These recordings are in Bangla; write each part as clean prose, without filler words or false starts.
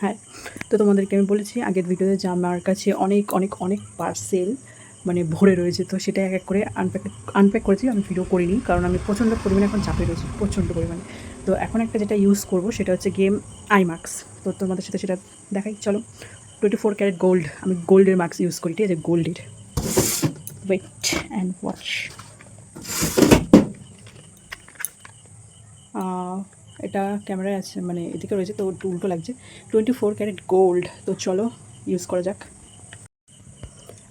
হ্যাঁ, তো তোমাদেরকে আমি বলেছি আগের ভিডিওতে যে আমার কাছে অনেক অনেক অনেক পার্সেল মানে ভরে রয়েছে, তো সেটা এক এক করে আনপ্যাক করেছি। আমি ভিডিও করিনি কারণ আমি প্রচণ্ড পরিমাণে এখন চাপে রয়েছি, প্রচণ্ড পরিমাণে। তো এখন একটা যেটা ইউজ করব সেটা হচ্ছে গেম আইমাক্স। তো তোমাদের সাথে সেটা দেখাই, চলো। 24 ক্যারেট গোল্ড, আমি গোল্ডের মাস্ক ইউজ করি, ঠিক আছে, গোল্ডের। Wait and watch. এটা ক্যামেরায় আছে, মানে এদিকে রয়েছে, তো উল্টো লাগছে। 24 ক্যারেট গোল্ড। তো চলো ইউজ করা যাক।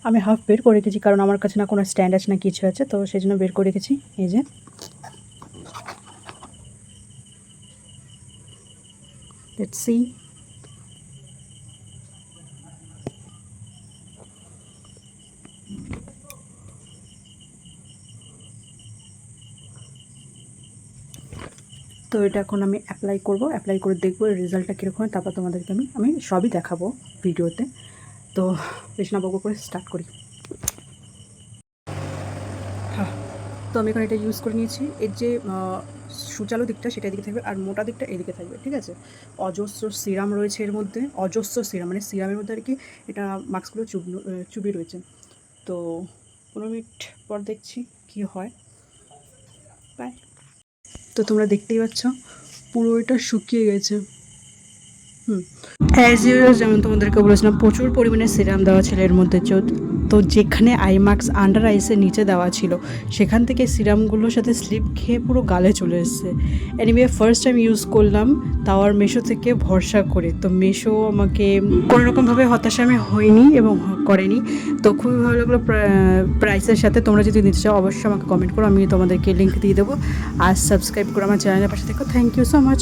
আমি হাফ বের করে রেখেছি কারণ আমার কাছে না কোনো স্ট্যান্ড আছে না কিছু আছে, তো সেই জন্য বের করে রেখেছি। এই যে লেটস সি। তো এটা এখন আমি অ্যাপ্লাই করে দেখবো এর রেজাল্টটা কীরকম হয়, তারপর তোমাদেরকে আমি সবই দেখাবো ভিডিওতে। তো বেশ না বকবক করে স্টার্ট করি। হ্যাঁ, তো আমি এখন এটা ইউজ করে নিয়েছি। এর যে সূচালো দিকটা সেটা এদিকে থাকবে আর মোটা দিকটা এদিকে থাকবে, ঠিক আছে। অজস্র সিরাম রয়েছে এর মধ্যে, অজস্র সিরাম, মানে সিরামের মধ্যে আর কি এটা মাস্কগুলো চুবিয়ে রয়েছে। তো 15 মিনিট পর দেখছি কি হয়। বাই। তো তোমরা দেখতেই পাচ্ছ পুরো এটা শুকিয়ে গেছে। অ্যাজ ইউজুয়াল যেমন তোমাদেরকে বলেছিলাম প্রচুর পরিমাণে সিরাম দেওয়া ছিল এর মধ্যে। তো যেখানে আই মাস্ক আন্ডার আইসের নিচে দেওয়া ছিল সেখান থেকে সিরামগুলোর সাথে স্লিপ খেয়ে পুরো গালে চলে এসেছে। এনিওয়ে ফার্স্ট টাইম ইউজ করলাম, তাও আর মেশো থেকে ভরসা করে। তো মেশো আমাকে কোনোরকমভাবে হতাশা আমি হইনি এবং করেনি। তো খুবই ভালো লাগলো প্রাইসের সাথে। তোমরা যদি নিতে চাও অবশ্যই আমাকে কমেন্ট করো, আমি তোমাদেরকে লিঙ্ক দিয়ে দেবো। আর সাবস্ক্রাইব করে আমার চ্যানেলের পাশে দেখো। Thank you so much.